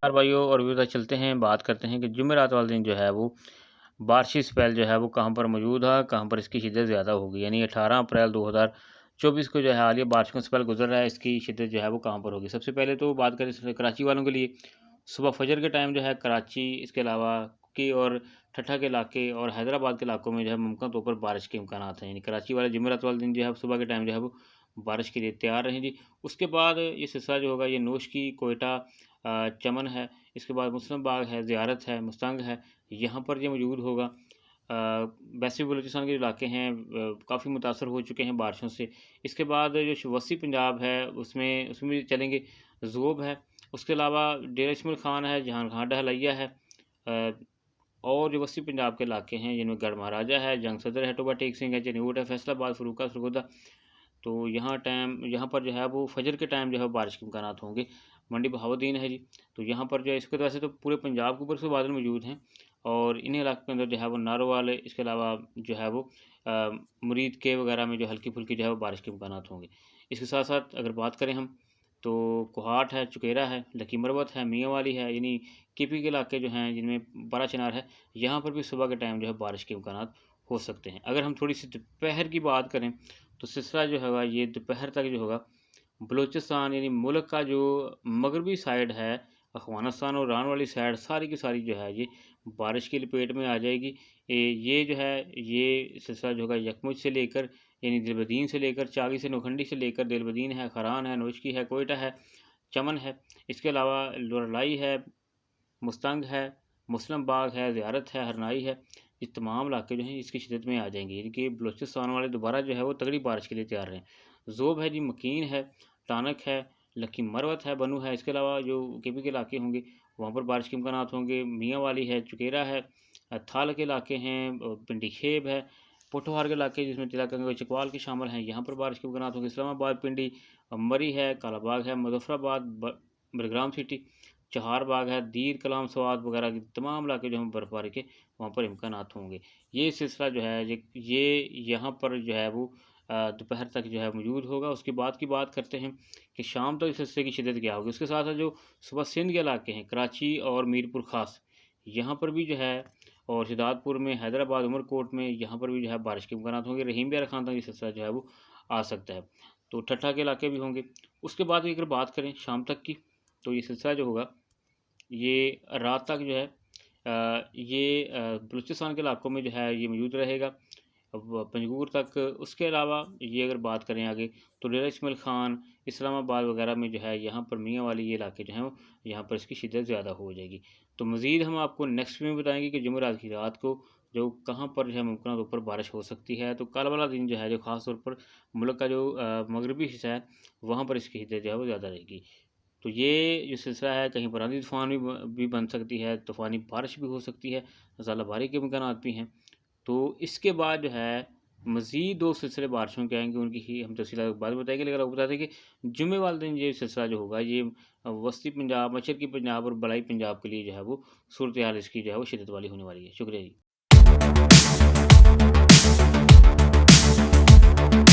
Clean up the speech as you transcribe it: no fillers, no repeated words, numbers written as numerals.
यार भाइयों और व्यूअर्स चलते हैं, बात करते हैं कि जुमेरात वाले दिन जो है वो बारिशी स्पेल जो है वो कहाँ पर मौजूद है, कहाँ पर इसकी शिद्दत ज़्यादा होगी। यानी 18 अप्रैल 2024 को जो है हालिया बारिश का स्पेल गुजर रहा है, इसकी शिद्दत जो है वो कहाँ पर होगी। सबसे पहले तो बात करें कराची वालों के लिए, सुबह फजर के टाइम जो है कराची, इसके अलावा की और ठट्ठा के इलाके और हैदराबाद के इलाकों में जो है मुमकिन तौर पर बारिश के इम्कानात हैं। यानी कराची वाले जुमेरात वाले दिन जो है सुबह के टाइम जो है वो बारिश के लिए तैयार रहें जी। उसके बाद ये सिलसिला जो होगा ये नोश की, कोयटा, चमन है, इसके बाद मुस्लिम बाग है, ज़ियारत है, मुस्तंग है, यहाँ पर ये मौजूद होगा। वैसे बलूचिस्तान के इलाके हैं काफ़ी मुतासर हो चुके हैं बारिशों से। इसके बाद जो वसी पंजाब है उसमें भी चलेंगे। ज़ोब है, उसके अलावा डेरा इस्माइल खान है, जहाँ घाट हलैया है, अ, और जो वसी पंजाब के इलाके हैं जिनमें गढ़ महाराजा है, जंग सदर है, टोबा टेक सिंह है, चनीवट है, फैसलाबाद, फरूका, सरगोदा। तो यहाँ पर जो है वो फजर के टाइम जो है बारिश के इम्कानात होंगे। मंडी बहाउद्दीन है जी, तो यहाँ पर जो है इसके वजह से तो पूरे पंजाब के ऊपर से बादल मौजूद हैं और इन्हीं इलाकों के अंदर जो है वो नारोवाल, इसके अलावा जो है वो मुरीद के वगैरह में जो हल्की फुल्की जो है वो बारिश के इम्कानात होंगे। इसके साथ साथ अगर बात करें हम तो कोहाट है, चुकेरा है, लकी मरवत है, मियाँ वाली है, यानी केपी के इलाके जो हैं जिनमें बड़ा चिनार है, यहाँ पर भी सुबह के टाइम जो है बारिश के इम्कानात हो सकते हैं। अगर हम थोड़ी सी दोपहर की बात करें तो सिलसिला जो होगा ये दोपहर तक जो होगा बलूचिस्तान यानी मुल्क का जो मगरबी साइड है, अफ़गानिस्तान और ईरान वाली साइड सारी की सारी जो है ये बारिश की लपेट में आ जाएगी। ये जो है ये सिलसिला जो होगा यकमुच से लेकर यानी दिलबदीन से लेकर चागी से नौखंडी से लेकर दिलबदीन है, खरान है, नोशकी है, कोयटा है, चमन है, इसके अलावा लोरलाई है, मुस्तंग है, मुस्लिम बाग है, ज़ियारत है, हरनाई है। ये तमाम इलाके जो हैं इसकी शिदत में आ जाएंगे, यानी कि बलूचिस्तान वाले दोबारा जो है वो तगड़ी बारिश के लिए तैयार रहें। ज़ोब है जी, मकीन है, टानक है, लकी मरवत है, बनू है, इसके अलावा जो केपी के इलाके होंगे वहाँ पर बारिश के इम्कानात होंगे। मियाँ वाली है, चुकेरा है, थाल के इलाके हैं, पिंडी खेब है, पोठोहार के इलाके जिसमें तिला कंग चकवाल के शामिल हैं, यहाँ पर बारिश के इम्कानात होंगे। इस्लामाबाद, पिंडी, मरी है, कालाबाग है, मुजफ्फराबाद, बड़ग्राम सिटी, चहारबाग है, दीर कलाम स्वाद वगैरह के तमाम इलाके जो हैं बर्फ़बारी के वहाँ पर इम्कानात होंगे। ये सिलसिला जो है ये यहाँ पर जो है वो दोपहर तक जो है मौजूद होगा। उसके बाद की बात करते हैं कि शाम तक इस सिलसिले की शिद्दत क्या होगी। उसके साथ साथ जो सुबह सिंध के इलाके हैं, कराची और मीरपुर ख़ास, यहाँ पर भी जो है और शिदातपुर में, हैदराबाद, उमरकोट में, यहाँ पर भी जो है बारिश के इम्कानात होंगे। रहीम बियार खान तक ये सिलसिला जो है वो आ सकता है। तो ठट्ठा के इलाके भी होंगे। उसके बाद अगर बात करें शाम तक की, तो ये सिलसिला जो होगा ये रात तक जो है ये बलूचिस्तान के इलाकों में जो है ये मौजूद रहेगा पंजगूर तक। उसके अलावा ये अगर बात करें आगे तो डेरा इस्माइल खान, इस्लामाबाद वगैरह में जो है यहाँ पर मियाँ वाली ये इलाके जो हैं वो यहाँ पर इसकी शिद्दत ज़्यादा हो जाएगी। तो मज़ीद हम आपको नेक्स्ट में बताएंगे कि जुमेरात की रात को जो कहाँ पर जो है मुमकिन तौर पर बारिश हो सकती है। तो कल वाला दिन जो है जो ख़ास तौर पर मुल्क का जो मगरबी हिस्सा है वहाँ पर इसकी शिद्दत जो है वो ज़्यादा रहेगी। तो ये जो सिलसिला है कहीं पर आंधी तूफ़ान भी बन सकती है, तूफ़ानी बारिश भी हो सकती है, ज़ालाबारी के इम्कानात भी हैं। तो इसके बाद जो है मज़ीद 2 सिलसिले बारिशों के आएँगे, उनकी ही हम तफ़सीलात बाद में बताएँगे। लेकिन आपको बता दें कि जुम्मे वाले दिन ये सिलसिला जो होगा ये वस्ती पंजाब, मशरक़ी पंजाब और बलाई पंजाब के लिए जो है वो सूरत हाल इसकी जो है वो शिद्दत वाली होने वाली है। शुक्रिया जी।